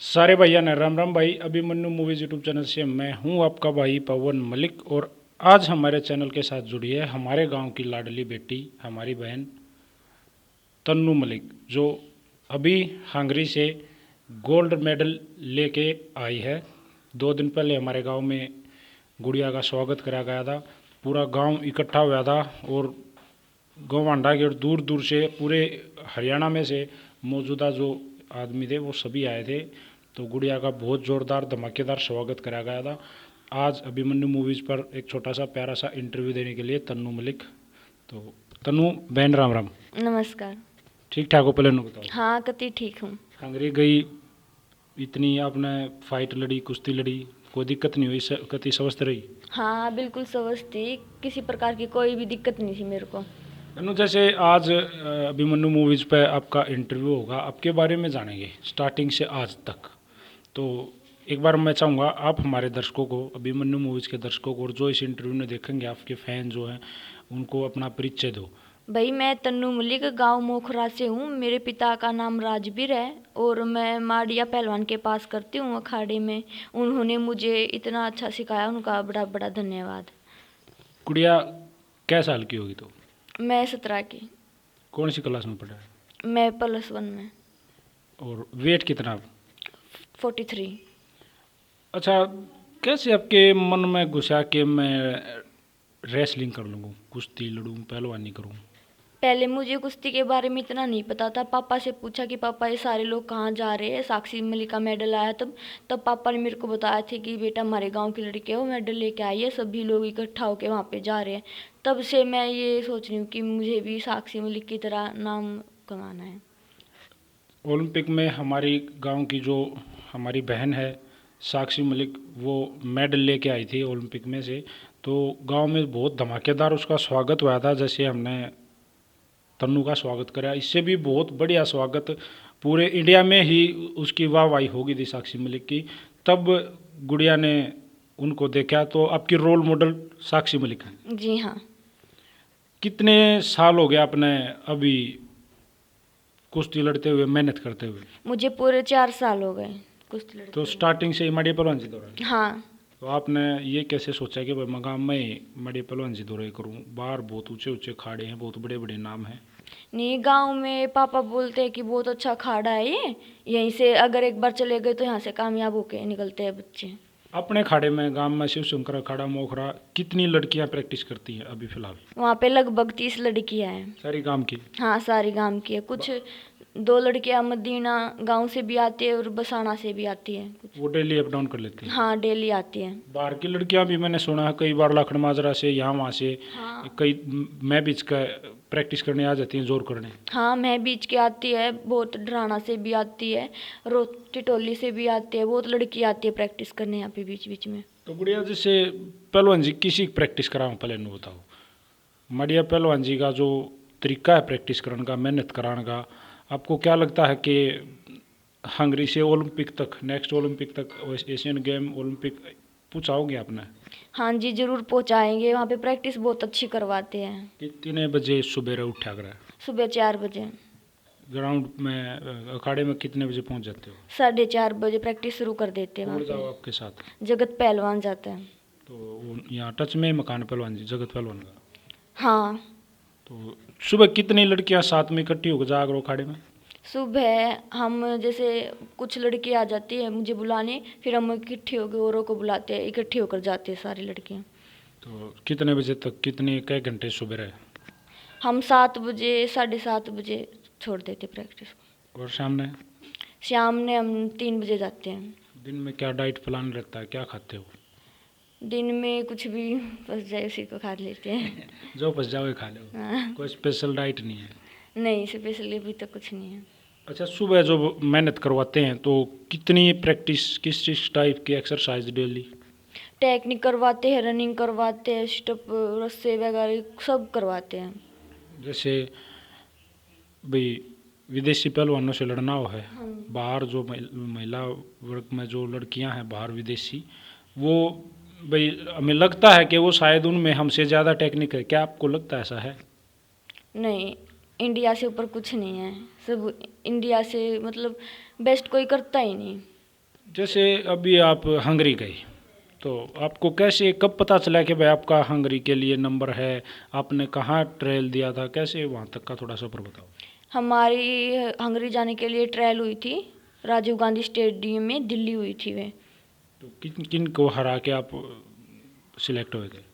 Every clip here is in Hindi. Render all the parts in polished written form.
सारे भैया ने राम राम भाई। अभिमन्यु मूवीज यूट्यूब चैनल से मैं हूं आपका भाई पवन मलिक। और आज हमारे चैनल के साथ जुड़ी है हमारे गांव की लाडली बेटी, हमारी बहन तन्नू मलिक, जो अभी हंगरी से गोल्ड मेडल लेके आई है। 2 दिन पहले हमारे गांव में गुड़िया का स्वागत कराया गया था। पूरा गांव इकट्ठा हुआ था और गौवांडा के दूर दूर से, पूरे हरियाणा में से मौजूदा जो आदमी थे वो सभी आए थे। तो गुड़िया का बहुत ज़ोरदार धमाकेदार स्वागत कराया गया था। आज अभिमन्यु मूवीज़ पर एक छोटा सा प्यारा सा इंटरव्यू देने के लिए तन्नू मलिक। तो तन्नू बहन राम राम। नमस्कार। ठीक ठाक हो? पहले न बताओ। हाँ, कति ठीक हूँ। हंगरी गई, इतनी आपने फाइट लड़ी, कुश्ती लड़ी, कोई दिक्कत नहीं हुई? कति स्वस्थ रही? हाँ, बिल्कुल स्वस्थ थी, किसी प्रकार की कोई भी दिक्कत नहीं थी मेरे को। तनु, जैसे आज अभिमन्यु मूवीज़ पे आपका इंटरव्यू होगा, आपके बारे में जानेंगे स्टार्टिंग से आज तक। तो एक बार मैं चाहूँगा आप हमारे दर्शकों को, अभिमन्यु मूवीज़ के दर्शकों को, और जो इस इंटरव्यू में देखेंगे आपके फैन जो हैं, उनको अपना परिचय दो। भाई, मैं तन्नू मलिक, गांव मोखरा से हूँ। मेरे पिता का नाम राजबीर है और मैं माड़िया पहलवान के पास करती हूँ अखाड़े में। उन्होंने मुझे इतना अच्छा सिखाया, उनका बड़ा बड़ा धन्यवाद। गुड़िया कै साल की होगी? तो मैं 17 की। कौन सी क्लास में पढ़ा है? मैं +1 में। और वेट कितना? 43। अच्छा, कैसे आपके मन में घुसा कि मैं रेसलिंग कर लूँ, कुश्ती लड़ूँ, पहलवानी करूँ? पहले मुझे कुश्ती के बारे में इतना नहीं पता था। पापा से पूछा कि पापा ये सारे लोग कहाँ जा रहे हैं, साक्षी मलिक का मेडल आया। तब पापा ने मेरे को बताया था कि बेटा हमारे गांव की लड़की है, वो मेडल लेके आई है, सभी लोग इकट्ठा होकर वहाँ पे जा रहे हैं। तब से मैं ये सोच रही हूँ कि मुझे भी साक्षी मलिक की तरह नाम कमाना है। ओलंपिक में हमारी गांव की जो हमारी बहन है साक्षी मलिक, वो मेडल लेके आई थी ओलंपिक में से। तो गांव में बहुत धमाकेदार उसका स्वागत हुआ था, जैसे हमने तन्नू का स्वागत करा। इससे भी बहुत बढ़िया स्वागत पूरे इंडिया में ही उसकी वाहवाही होगी थी साक्षी मलिक की। तब गुड़िया ने उनको देखा तो आपकी रोल मॉडल साक्षी मलिक है। जी हाँ। कितने साल हो गए आपने अभी कुश्ती लड़ते हुए, मेहनत करते हुए? मुझे पूरे 4 साल हो गए कुश्ती लड़ते तो हुए। स्टार्टिंग से ही मड़िया पहलवान जी दौरान? हाँ। तो आपने ये कैसे सोचा कि भाई मगाम में मड़िया पहलवान जी दौरे करूँ? बाहर बहुत ऊंचे ऊंचे खाड़े हैं, बहुत बड़े बड़े नाम हैं। नहीं, गांव में पापा बोलते हैं कि बहुत अच्छा अखाड़ा है ये, यहीं से अगर एक बार चले गए तो यहाँ से कामयाब होके निकलते हैं बच्चे। अपने खाड़े में, गांव में, शिव शंकर अखाड़ा मोखरा, कितनी लड़कियां प्रैक्टिस करती हैं अभी फिलहाल? वहाँ पे लगभग 30 लड़कियाँ हैं। सारी गांव की? हाँ, सारी गांव की है। कुछ 2 लड़कियाँ मदीना गांव से भी आती है और बसाना से भी आती है कुछ। वो डेली अप डाउन कर लेती हैं? हाँ, डेली आती है। बाहर की लड़कियां भी मैंने सुना है कई बार लाखड़ माजरा से, यहाँ वहाँ से, हाँ। कई मैं बीच का प्रैक्टिस करने आ जाती हैं, जोर करने। हाँ, मैं बीच के आती है, बहुत डराना से भी आती है, रोटी टोली से भी आती है, बहुत लड़की आती है प्रैक्टिस करने यहाँ पे बीच बीच में। तो गुड़िया, जैसे पहलवान जी किसी प्रैक्टिस कराऊँ, पहले न बताओ। मड़िया पहलवान जी का जो तरीका है प्रैक्टिस करने का, मेहनत कराने का, आपको क्या लगता है कि हंगरी से ओलंपिक तक, नेक्स्ट ओलंपिक तक, एशियन गेम, ओलंपिक पहुँचाओगे आपने? हाँ जी, जरूर पहुँचाएंगे। वहाँ पे प्रैक्टिस बहुत अच्छी करवाते हैं। कितने बजे सुबह उठा कर? सुबह 4 बजे। ग्राउंड में, अखाड़े में कितने बजे पहुँच जाते हो? 4:30 बजे प्रैक्टिस शुरू कर देते हैं और वहाँ जाओ पे। आपके साथ? जगत पहलवान जाता है। तो वो यहाँ टच में मकान पहलवान जी, जगत पहलवान का? हाँ। तो सुबह कितनी लड़कियाँ साथ में इकट्ठी होकर जाकर अखाड़े में? सुबह हम जैसे कुछ लड़की आ जाती है मुझे बुलाने, फिर हम इकट्ठी होकर औरों को बुलाते हैं, इकट्ठी होकर जाती है सारी लड़कियाँ। तो कितने बजे तक, कितने कै घंटे सुबह रहे? हम 7 बजे 7:30 बजे छोड़ देते प्रैक्टिस को। और सामने? शाम में हम 3 बजे जाते हैं। दिन में क्या डाइट प्लान रहता है, क्या खाते हो? दिन में कुछ भी बस जाए उसी को खा लेते हैं। जो बस जाओ खा लो? हाँ। कोई स्पेशल डाइट नहीं है? नहीं, स्पेशली अभी तक कुछ नहीं है। अच्छा, सुबह जो मेहनत करवाते हैं तो कितनी प्रैक्टिस, किस टाइप की एक्सरसाइज डेली? टेक्निक करवाते हैं, रनिंग करवाते हैं, स्टप, रस्से वगैरह सब करवाते हैं। जैसे भाई विदेशी पहलवानों से लड़ना हो है, हाँ। बाहर जो महिला वर्ग में जो लड़कियां हैं बाहर विदेशी, वो भाई हमें लगता है कि वो शायद उनमें हमसे ज़्यादा टेक्निक है। क्या आपको लगता है ऐसा है? नहीं, इंडिया से ऊपर कुछ नहीं है। सब इंडिया से मतलब बेस्ट कोई करता ही नहीं। जैसे अभी आप हंगरी गए, तो आपको कैसे कब पता चला कि भाई आपका हंगरी के लिए नंबर है? आपने कहाँ ट्रायल दिया था, कैसे वहाँ तक का थोड़ा सफ़र बताओ। हमारी हंगरी जाने के लिए ट्रायल हुई थी, राजीव गांधी स्टेडियम में दिल्ली हुई थी वे। तो किन किन को हरा के आप सिलेक्ट हुए थे?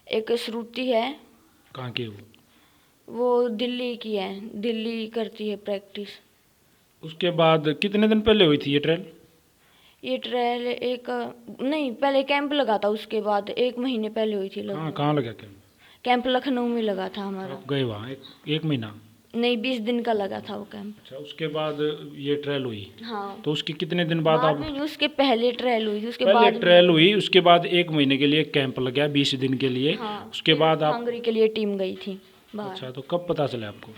एक श्रुति है, कहाँ के वो दिल्ली की है, दिल्ली करती है प्रैक्टिस। उसके बाद कितने दिन पहले हुई थी ये ट्रायल? ये ट्रायल एक नहीं, पहले कैंप लगा था, उसके बाद 1 महीने पहले हुई थी कहाँ लगभग। कहाँ लगा कैंप? कैंप लखनऊ में लगा था हमारा। आप गए वहाँ एक महीना? नहीं, 20 दिन का लगा था वो कैंप। अच्छा, उसके बाद ये ट्रायल हुई, हाँ, तो उसके कितने दिन बाद बाद आप? में नहीं, उसके पहले ट्रायल हुई थी, उसके पहले बाद ट्रायल हुई, उसके बाद 1 महीने के लिए कैंप लग गया, 20 दिन के लिए। हाँ, उसके बाद आप? हंगरी के लिए टीम गई थी बाहर। अच्छा, तो कब पता चला आपको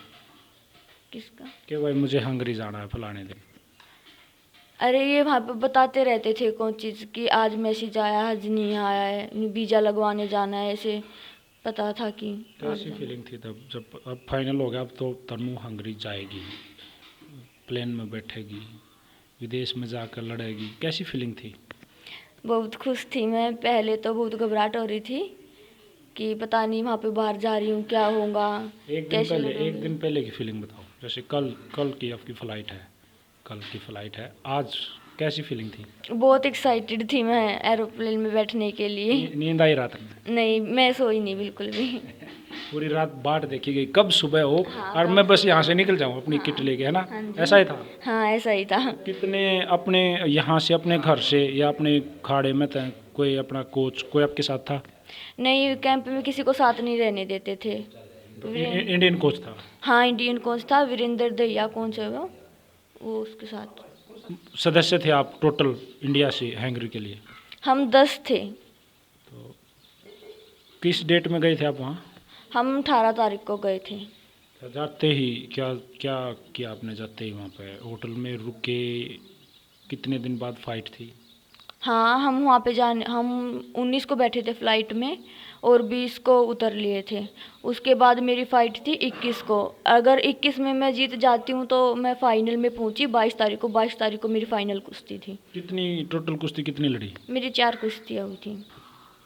किसका? कि भाई मुझे हंगरी जाना है फलाने दिन? अरे ये वहाँ पे बताते रहते थे कौन चीज़ की, आज मैसेज आया, आज नहीं आया है, वीज़ा लगवाने जाना है, ऐसे पता था कि आज कैसी जाना। फीलिंग थी तब जब अब फाइनल हो गया, अब तो तनु हंगरी जाएगी, प्लेन में बैठेगी, विदेश में जाकर लड़ेगी, कैसी फीलिंग थी? बहुत खुश थी मैं। पहले तो बहुत घबराहट हो रही थी कि पता नहीं वहाँ पे बाहर जा रही हूँ, क्या होगा, कैसे एक लड़ूंगी। दिन पहले की फीलिंग बताओ। जैसे कल कल की आपकी फ़्लाइट है, कल की फ़्लाइट है, आज कैसी फीलिंग थी? बहुत एक्साइटेड थी मैं एरोप्लेन में बैठने के लिए। नींद आई रात में? नहीं, मैं सोई नहीं बिल्कुल भी। पूरी रात बाट देखी गई कब सुबह हो, हाँ, और मैं बस यहाँ से निकल जाऊँ अपनी किट लेके, है ना? हाँ जी। ऐसा ही था। हाँ, ऐसा ही था। कितने अपने यहाँ से अपने घर से या अपने खाड़े में थे, कोई अपना कोच कोई आपके साथ था? नहीं, कैंप में किसी को साथ नहीं रहने देते थे। इंडियन कोच था? हाँ, इंडियन कोच था, वीरेंद्र दहिया कोच है वो उसके साथ। सदस्य थे आप टोटल इंडिया से हैंगरी के लिए? हम 10 थे। तो किस डेट में गए थे आप वहाँ? हम 18 तारीख को गए थे। जाते ही क्या क्या किया आपने? जाते ही वहाँ पे होटल में रुके? कितने दिन बाद फाइट थी? हाँ, हम वहाँ पे हम 19 को बैठे थे फ्लाइट में और 20 को उतर लिए थे। उसके बाद मेरी फ़ाइट थी 21 को। अगर 21 में मैं जीत जाती हूँ तो मैं फ़ाइनल में पहुँची 22 तारीख को मेरी फ़ाइनल कुश्ती थी। कितनी टोटल कुश्ती कितनी लड़ी? मेरी 4 कुश्तियाँ हुई थी।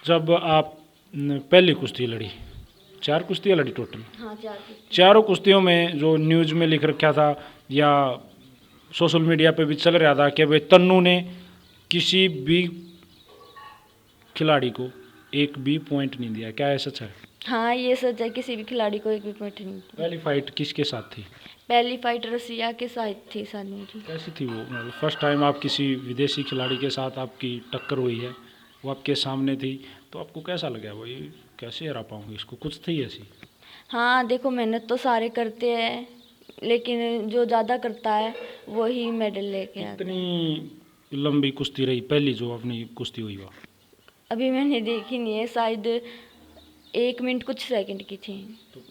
जब आप पहली कुश्ती लड़ी, 4 कुश्तियाँ लड़ी टोटल? हाँ, 4 कुश्ती। चारों कुश्तियों में जो न्यूज़ में लिख रखा था या सोशल मीडिया पे भी चल रहा था कि भाई तन्नू ने किसी भी खिलाड़ी को एक भी पॉइंट नहीं दिया, क्या है सच है? हाँ, ये सच है, किसी भी खिलाड़ी को एक भी पॉइंट नहीं दिया। पहली फाइट किसके साथ थी? पहली फ़ाइट रसिया के साथ थी साथ मेरी। कैसी थी वो? मतलब फर्स्ट टाइम आप किसी विदेशी खिलाड़ी के साथ आपकी टक्कर हुई है, वो आपके सामने थी, तो आपको कैसा लगा? वो ये कैसे हरा पाऊंगी इसको, कुछ थी ऐसी? हाँ, देखो मेहनत तो सारे करते हैं, लेकिन जो ज़्यादा करता है वही मेडल लेके आता है। कितनी लंबी कुश्ती रही पहली जो अपनी कुश्ती हुई वो? अभी मैंने देखी नहीं है, शायद 1 मिनट कुछ सेकंड की थी,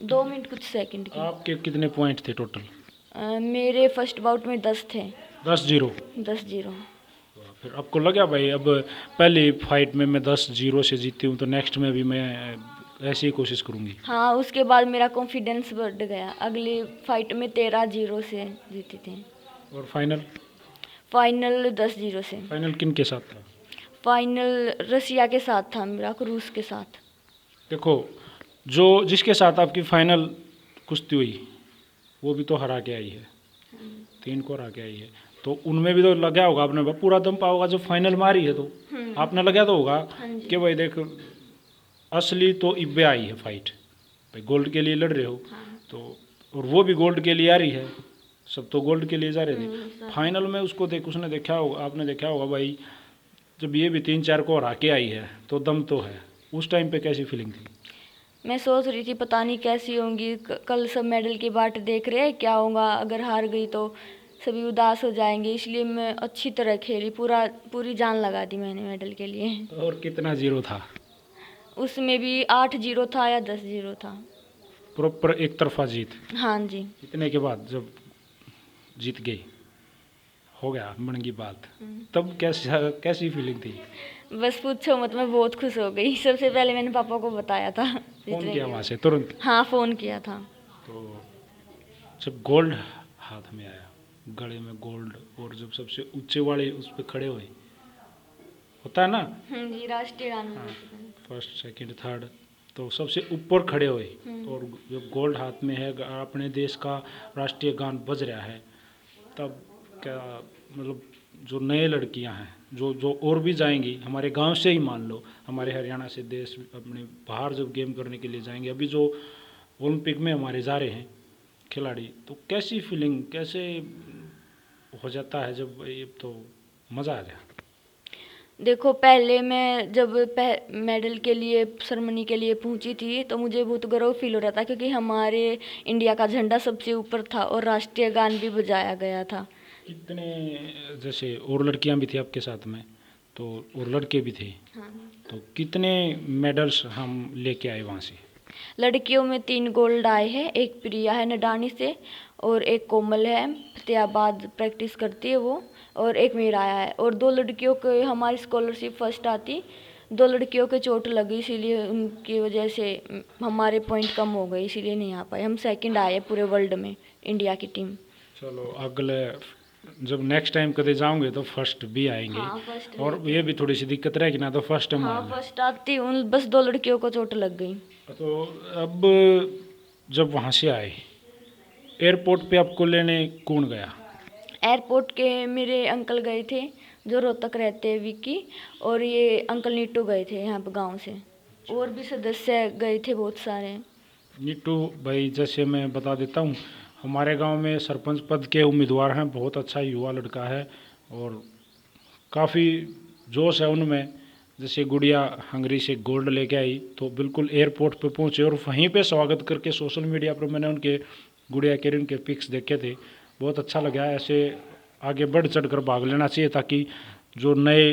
2 मिनट कुछ सेकंड की। आपके कितने पॉइंट थे टोटल? मेरे फर्स्ट बाउट में 10 थे। 10-0? 10-0। फिर आपको लगा भाई अब पहली फाइट में मैं 10-0 से जीती हूँ, तो नेक्स्ट में भी मैं ऐसी ही कोशिश करूँगी? हाँ, उसके बाद मेरा कॉन्फिडेंस बढ़ गया, अगली फाइट में 13-0 से जीती थी। और फाइनल? फाइनल 10-0 से। फाइनल किन के साथ था? फाइनल रसिया के साथ था मेरा, रूस के साथ। देखो, जो जिसके साथ आपकी फाइनल कुश्ती हुई वो भी तो हरा के आई है, 3 को हरा के आई है, तो उनमें भी तो लगा होगा आपने पूरा दम पाओगा जो फाइनल मारी है, तो आपने लगा तो होगा हाँ जी। कि भाई देख असली तो इब्बे आई है फाइट, भाई गोल्ड के लिए लड़ रहे हो, हाँ। तो और वो भी गोल्ड के लिए आ रही है, सब तो गोल्ड के लिए जा रहे थे। फाइनल में उसको उसने देखा होगा, आपने देखा होगा भाई जब ये भी 3-4 को हरा के आई है तो दम तो है। उस टाइम पे कैसी फीलिंग थी? मैं सोच रही थी पता नहीं कैसी होंगी, कल सब मेडल की बाट देख रहे हैं, क्या होगा, अगर हार गई तो सभी उदास हो जाएंगे, इसलिए मैं अच्छी तरह खेली, पूरी जान लगा दी मैंने मेडल के लिए। और कितना जीरो था? उसमें भी 8-0 था या 10-0 था। प्रॉपर एक तरफा जीत? हाँ जी। इतने के बाद जब जीत गई, हो गया मन की बात, तब कैसी फीलिंग थी? बस पूछो मत, मैं बहुत खुश हो गई। सबसे पहले मैंने पापा को बताया था। फोन किया वहाँ से तुरंत? हाँ, फ़ोन किया था। तो जब गोल्ड हाथ में आया, गले में गोल्ड, और जब सबसे ऊंचे वाले उस पर खड़े हुए, होता है ना, जी राष्ट्रीय गान हाँ, में थे। फर्स्ट सेकंड थर्ड, तो सबसे ऊपर खड़े हुए और जो गोल्ड हाथ में है, अपने देश का राष्ट्रीय गान बज रहा है, तब क्या मतलब जो नए लड़कियां हैं, जो जो और भी जाएंगी हमारे गांव से ही, मान लो हमारे हरियाणा से देश अपने बाहर जब गेम करने के लिए जाएंगे, अभी जो ओलंपिक में हमारे जा रहे हैं खिलाड़ी, तो कैसी फीलिंग, कैसे हो जाता है जब ये, तो मज़ा आ गया। देखो पहले मैं जब मेडल के लिए सेरेमनी के लिए पहुंची थी तो मुझे बहुत गर्व फील हो रहा था, क्योंकि हमारे इंडिया का झंडा सबसे ऊपर था और राष्ट्रीय गान भी बजाया गया था। कितने, जैसे और लड़कियां भी थी आपके साथ में, तो और लड़के भी थे, हाँ। तो कितने मेडल्स हम लेके आए वहाँ से? लड़कियों में 3 गोल्ड आए हैं, एक प्रिया है नडानी से, और एक कोमल है फतेहाबाद प्रैक्टिस करती है वो, और एक मेरा आया है। और 2 लड़कियों के हमारी स्कॉलरशिप फर्स्ट आती, 2 लड़कियों के चोट लगी, इसीलिए उनकी वजह से हमारे पॉइंट कम हो गए, इसीलिए नहीं आ पाए। हम सेकंड आए पूरे वर्ल्ड में इंडिया की टीम। चलो अगले जब नेक्स्ट टाइम कदे जाओगे तो फर्स्ट भी आएंगे। हाँ, फर्स्ट और ये भी थोड़ी सी दिक्कत रहेगी ना, तो फर्स्ट टाइम हाँ आएंगे। फर्स्ट आती उन बस 2 लड़कियों को चोट लग गई। तो अब जब वहाँ से आए, एयरपोर्ट पे आपको लेने कौन गया? एयरपोर्ट के मेरे अंकल गए थे जो रोहतक रहते हैं, विक्की, और ये अंकल नीटू गए थे यहाँ पे गांव से, और भी सदस्य गए थे बहुत सारे। नीटू भाई, जैसे मैं बता देता हूँ, हमारे गांव में सरपंच पद के उम्मीदवार हैं, बहुत अच्छा युवा लड़का है और काफ़ी जोश है उनमें। जैसे गुड़िया हंगरी से गोल्ड लेके आई, तो बिल्कुल एयरपोर्ट पे पहुंचे और वहीं पे स्वागत करके सोशल मीडिया पर मैंने उनके गुड़िया के उनके पिक्स देखे थे, बहुत अच्छा लगा। ऐसे आगे बढ़ चढ़ कर भाग लेना चाहिए, ताकि जो नए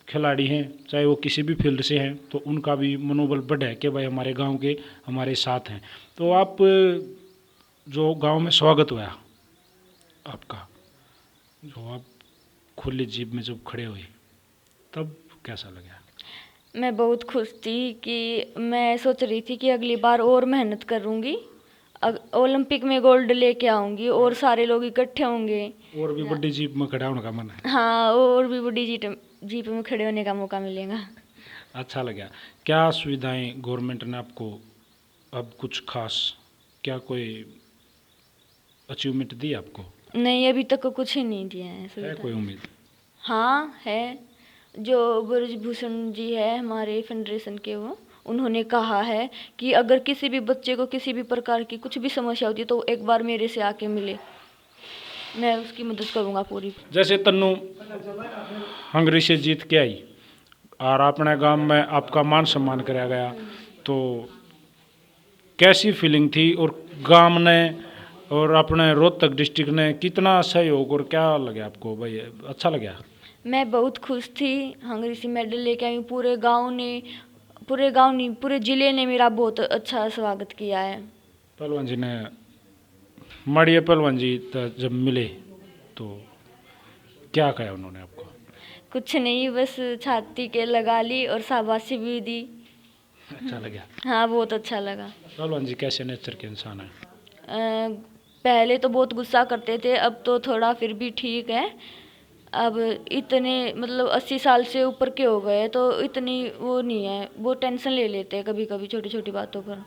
खिलाड़ी हैं, चाहे वो किसी भी फील्ड से हैं, तो उनका भी मनोबल बढ़े कि भाई हमारे गांव के हमारे साथ हैं। तो आप जो गांव में स्वागत हुआ आपका, जो आप खुली जीप में जब खड़े हुए, तब कैसा लगा? मैं बहुत खुश थी कि मैं सोच रही थी कि अगली बार और मेहनत करूँगी, ओलंपिक में गोल्ड लेके आऊँगी और सारे लोग इकट्ठे होंगे। और भी बड़ी जीप में खड़ा होने का मन है? हाँ, और भी बड़ी जीप में खड़े होने का मौका मिलेगा। अच्छा लगा। क्या सुविधाएं गवर्नमेंट ने आपको अब कुछ खास, क्या कोई अचीवमेंट दी आपको? नहीं, अभी तक कुछ ही नहीं दिया है है सुविधा। कोई उम्मीद? हाँ है, जो ब्रजभूषण जी है हमारे फेडरेशन के, वो उन्होंने कहा है कि अगर किसी भी बच्चे को किसी भी प्रकार की कुछ भी समस्या होती है तो एक बार मेरे से आके मिले, मैं उसकी मदद करूँगा पूरी। जैसे तन्नू हंगरी से जीत के आई और अपने गांव में आपका मान सम्मान कराया गया, तो कैसी फीलिंग थी? और गांव ने और अपने रोहतक डिस्ट्रिक्ट ने कितना सहयोग, और क्या लगा आपको भाई, अच्छा लगा? मैं बहुत खुश थी, हंगरी से मेडल लेके आई हूँ। पूरे गांव नहीं पूरे ज़िले ने मेरा बहुत अच्छा स्वागत किया है। पहलवान जी ने, मड़िए पहलवान जी जब मिले तो क्या कहा उन्होंने आपको? कुछ नहीं, बस छाती के लगा ली और शाबाशी भी दी। अच्छा लगा? हाँ, बहुत अच्छा लगा। पहलवान जी कैसे नेचर के इंसान है? पहले तो बहुत गुस्सा करते थे, अब तो थोड़ा फिर भी ठीक है। अब इतने मतलब 80 साल से ऊपर के हो गए तो इतनी वो नहीं है, वो टेंशन ले लेते हैं कभी कभी छोटी छोटी बातों पर।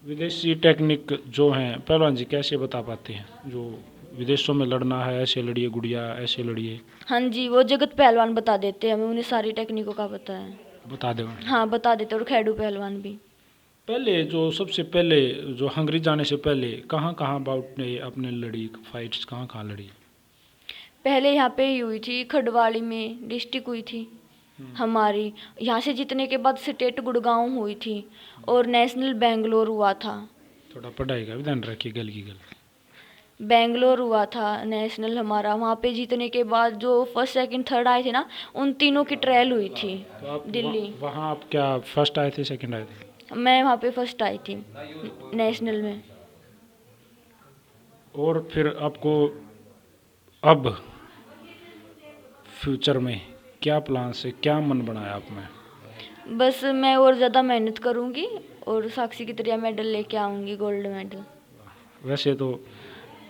विदेशी टेक्निक जो हैं पहलवान जी कैसे बता पाते हैं? जो विदेशों में लड़ना है, ऐसे लड़िए गुड़िया, ऐसे लड़िए। हाँ जी, वो जगत पहलवान बता देते हैं हमें, उन्हें सारी टेक्निकों का पता है। बता दो। हाँ, बता देते, और खेडू पहलवान भी। पहले जो सबसे पहले जो हंगरी जाने से पहले कहाँ कहाँ बाउट ने अपने लड़ी, फाइट्स कहाँ कहाँ लड़ी? पहले यहाँ पे ही हुई थी, खडवाली में डिस्ट्रिक्ट हुई थी हमारी। यहाँ से जीतने के बाद स्टेट गुड़गांव हुई थी और नेशनल बेंगलोर हुआ था। थोड़ा पढ़ाई का भी ध्यान रखिए, गल की गल। बेंगलोर हुआ था नेशनल हमारा। वहाँ पे जीतने के बाद जो फर्स्ट सेकंड थर्ड आए थे ना, उन तीनों की ट्रायल हुई थी तो आप दिल्ली। वहाँ आप क्या फर्स्ट आए थे, सेकंड आए थे? मैं वहाँ पे फर्स्ट आई थी नेशनल में। और फिर आपको अब फ्यूचर में क्या प्लान से, क्या मन बनाया आपने? बस मैं और ज़्यादा मेहनत करूँगी और साक्षी की तरह मेडल लेके आऊँगी, गोल्ड मेडल। वैसे तो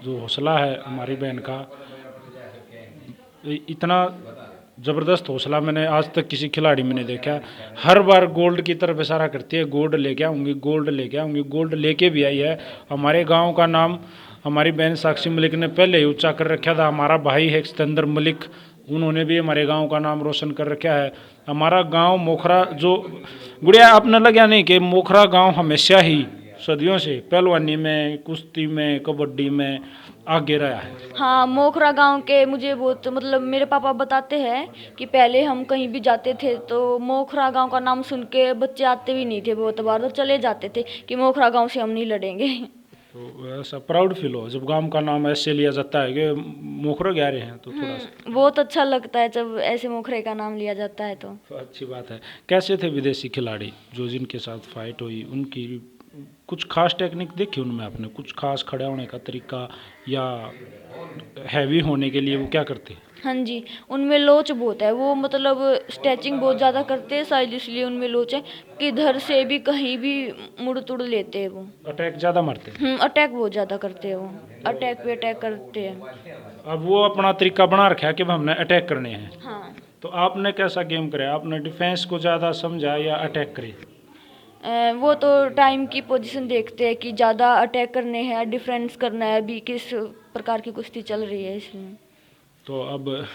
जो हौसला है हमारी बहन का, इतना ज़बरदस्त हौसला मैंने आज तक किसी खिलाड़ी में नहीं देखा। हर बार गोल्ड की तरफ इशारा करती है, गोल्ड लेके आऊँगी, गोल्ड लेके आऊँगी, गोल्ड लेके भी आई है। हमारे गांव का नाम हमारी बहन साक्षी मलिक ने पहले ही ऊंचा कर रखा था। हमारा भाई है सिकंदर मलिक, उन्होंने भी हमारे गांव का नाम रोशन कर रखा है। हमारा गांव मोखरा, जो गुड़िया आपने लगा नहीं कि मोखरा गांव हमेशा ही सदियों से पहलवानी में, कुश्ती में, कबड्डी में आगे रहा है। हाँ, मोखरा गांव के मुझे बहुत मतलब मेरे पापा बताते हैं कि पहले हम कहीं भी जाते थे तो मोखरा गांव का नाम सुन के बच्चे आते भी नहीं थे, बहुत बार तो चले जाते थे कि मोखरा गांव से हम नहीं लड़ेंगे। तो ऐसा प्राउड फील हो जब गांव का नाम ऐसे लिया जाता है कि मोखरा गा रहे हैं, तो थोड़ा सा बहुत अच्छा लगता है जब ऐसे मोखरे का नाम लिया जाता है तो। अच्छी बात है। कैसे थे विदेशी खिलाड़ी जो जिनके साथ फाइट हुई, उनकी कुछ खास टेक्निक देखी उनमें आपने? कुछ खास खड़े होने का तरीका या हैवी होने के लिए वो क्या करते हैं? हाँ जी, उनमें लोच बहुत है, वो मतलब स्ट्रेचिंग बहुत ज़्यादा करते हैं शायद इसलिए उनमें लोच है कि इधर से भी कहीं भी मुड़ तुड़ लेते हैं वो। अटैक ज़्यादा मारते हैं? अटैक बहुत ज़्यादा करते हैं वो, अटैक पे अटैक करते हैं। अब वो अपना तरीका बना रखा है कि हमने अटैक करने हैं, हाँ। तो आपने कैसा गेम कराया? आपने डिफेंस को ज़्यादा समझा या अटैक करे? वो तो टाइम की पोजीशन देखते हैं कि ज़्यादा अटैक करने हैं, डिफेंस करना है, अभी किस प्रकार की कुश्ती चल रही है इसमें। तो अब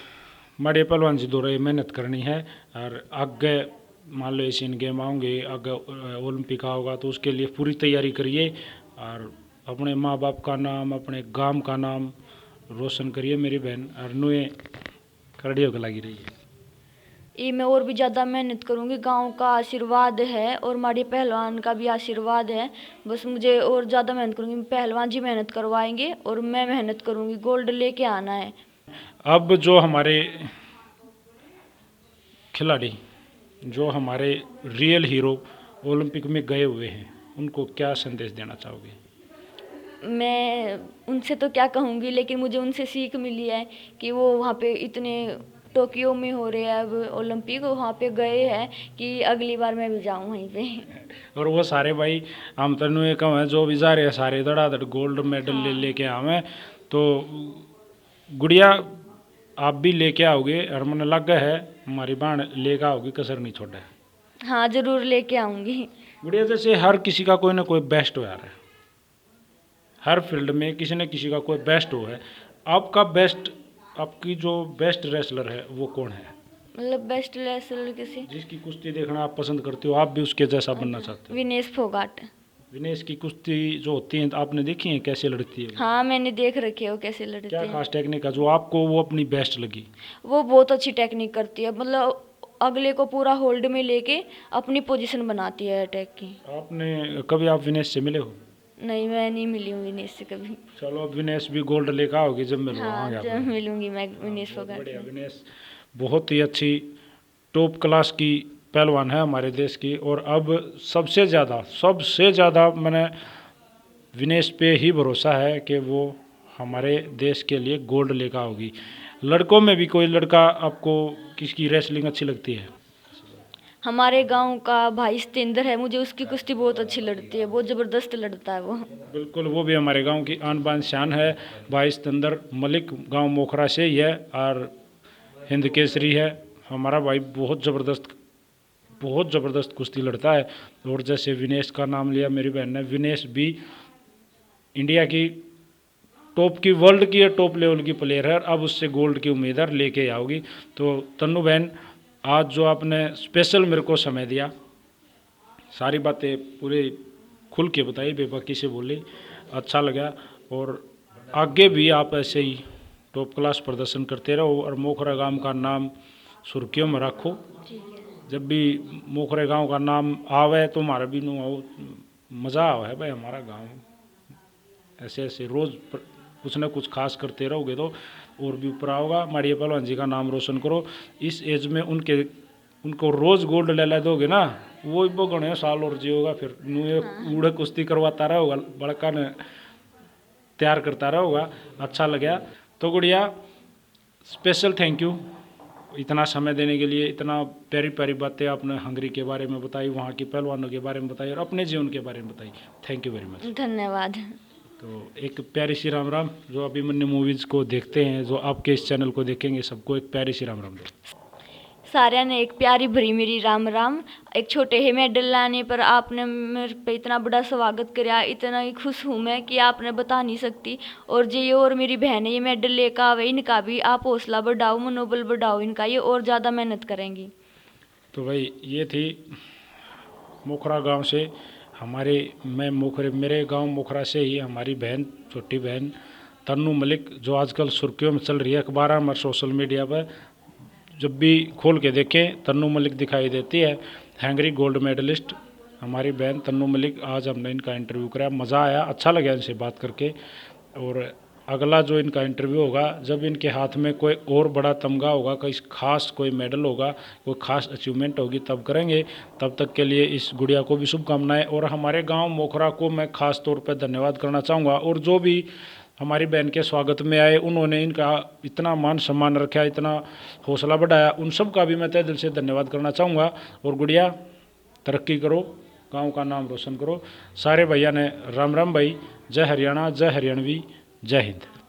माड़े पहलवान जी दो रहे मेहनत करनी है, और आगे मान लो एशियन गेम आएंगे, आगे ओलंपिक होगा, तो उसके लिए पूरी तैयारी करिए और अपने माँ बाप का नाम, अपने गांव का नाम रोशन करिए मेरी बहन, और नुए करड़ी होकर लगी रहिए। ये मैं और भी ज़्यादा मेहनत करूँगी, गांव का आशीर्वाद है और हमारे पहलवान का भी आशीर्वाद है, बस मुझे और ज़्यादा मेहनत करूँगी। पहलवान जी मेहनत करवाएंगे और मैं मेहनत करूँगी, गोल्ड लेके आना है। अब जो हमारे खिलाड़ी, जो हमारे रियल हीरो ओलंपिक में गए हुए हैं, उनको क्या संदेश देना चाहोगे? मैं उनसे तो क्या कहूँगी, लेकिन मुझे उनसे सीख मिली है कि वो वहाँ पे इतने टोक्यो में हो रहे हैं अब ओलंपिक, वहाँ पे गए हैं कि अगली बार मैं भी जाऊँ वहीं पे। और वो सारे भाई हम तनु एक हैं जो भी जा रहे हैं, सारे धड़ाधड़ गोल्ड मेडल ले लेके आवे। तो गुड़िया आप भी लेके आओगे, और मन लग है हमारी बहन लेके आओगी, कसर नहीं छोड़ा है। हाँ, ज़रूर लेके आऊँगी। गुड़िया जैसे हर किसी का कोई ना कोई बेस्ट हो यार है, हर फील्ड में किसी न किसी का कोई बेस्ट हो है। आपका बेस्ट, आपकी जो बेस्ट रेसलर है वो कौन है? मतलब बेस्ट रेसलर किसी? जिसकी कुश्ती देखना आप पसंद करते हो, आप भी उसके जैसा बनना चाहते हो? विनेश फोगाट। विनेश की कुश्ती जो होती है आपने देखी है कैसे लड़ती है? हाँ, मैंने देख रखी है वो कैसे लड़ते क्या हैं। खास टेक्निक है जो आपको वो अपनी बेस्ट लगी? वो बहुत अच्छी टेक्निक करती है, मतलब अगले को पूरा होल्ड में लेके अपनी पोजीशन बनाती है अटैक की। आपने कभी आप विनेश से मिले हो? नहीं, मैं नहीं मिली हूँ विनेश से कभी। चलो अब विनेश भी गोल्ड लेकर आओगे जब मिलो। हाँ, जब मिलूंगी मैं विनेश फोगाट बढ़िया। से। विनेश बहुत ही अच्छी टॉप क्लास की पहलवान है हमारे देश की, और अब सबसे ज़्यादा मैंने विनेश पे ही भरोसा है कि वो हमारे देश के लिए गोल्ड लेकर आओगी। लड़कों में भी कोई लड़का आपको किसकी रेसलिंग अच्छी लगती है? हमारे गांव का भाई सतेंद्र है, मुझे उसकी कुश्ती बहुत अच्छी लगती है, बहुत ज़बरदस्त लड़ता है वो। बिल्कुल, वो भी हमारे गांव की आन बान शान है। भाई सिकंदर मलिक गांव मोखरा से ही है और हिंद केसरी है। हमारा भाई बहुत ज़बरदस्त कुश्ती लड़ता है। और जैसे विनेश का नाम लिया मेरी बहन ने, विनेश भी इंडिया की टॉप की, वर्ल्ड की टॉप लेवल की प्लेयर है। अब उससे गोल्ड की उम्मीद है, लेके आओगी। तो तन्नू बहन, आज जो आपने स्पेशल मेरे को समय दिया, सारी बातें पूरे खुल के बताई, बेबाकी से बोली, अच्छा लगा। और आगे भी आप ऐसे ही टॉप क्लास प्रदर्शन करते रहो और मोखरा गांव का नाम सुर्खियों में रखो। जब भी मोखरे गांव का नाम आवे तो हमारा भी नो आओ, मज़ा आवा है भाई हमारा गांव। ऐसे ऐसे रोज़ कुछ ना कुछ खास करते रहोगे तो और भी ऊपर आओगा। माड़िया पहलवान जी का नाम रोशन करो। इस एज में उनको रोज़ गोल्ड ले दोगे ना, वो गणे साल और जियोगा। फिर ऊढ़े कुश्ती करवाता रहोगा, बड़का ने तैयार करता रहोगा। अच्छा लगा। तो गुड़िया, स्पेशल थैंक यू इतना समय देने के लिए। इतना प्यारी प्यारी बातें आपने हंगरी के बारे में बताई, वहाँ की पहलवानों के बारे में बताई और अपने जीवन के बारे में बताई। Thank you very much. धन्यवाद। तो एक प्यारी सी राम राम जो अभिमन्यु मूवीज़ को देखते हैं, जो आपके इस चैनल को देखेंगे, सबको एक प्यारी सी राम राम दो। साਰਿਆਂ ने एक प्यारी भरी मेरी राम राम। एक छोटे ही मेडल लाने पर आपने मेरे पे इतना बड़ा स्वागत कराया, इतना ही खुश हूँ मैं कि आपने बता नहीं सकती। और जी और मेरी बहन है ये मेडल लेकर आवे, इनका भी आप हौसला बढ़ाओ, मनोबल बढ़ाओ इनका, ये और ज़्यादा मेहनत करेंगी। तो भाई ये थी मोखरा गांव से मेरे गांव मोखरा से ही हमारी बहन, छोटी बहन तन्नू मलिक, जो आजकल सुर्खियों में चल रही है अखबारों में, सोशल मीडिया पर जब भी खोल के देखें तन्नू मलिक दिखाई देती है। हैंगरी गोल्ड मेडलिस्ट हमारी बहन तन्नू मलिक, आज हमने इनका इंटरव्यू कराया, मज़ा आया, अच्छा लगा इनसे बात करके। और अगला जो इनका इंटरव्यू होगा, जब इनके हाथ में कोई और बड़ा तमगा होगा, कोई खास कोई मेडल होगा, कोई खास अचीवमेंट होगी, तब करेंगे। तब तक के लिए इस गुड़िया को भी शुभकामनाएं। और हमारे गांव मोखरा को मैं ख़ास तौर पर धन्यवाद करना चाहूँगा। और जो भी हमारी बहन के स्वागत में आए, उन्होंने इनका इतना मान सम्मान रखा, इतना हौसला बढ़ाया, उन सब का भी मैं तहे दिल से धन्यवाद करना चाहूँगा। और गुड़िया तरक्की करो, गांव का नाम रोशन करो। सारे भैया ने राम राम भाई, जय हरियाणा, जय हरियाणवी, जय हिंद।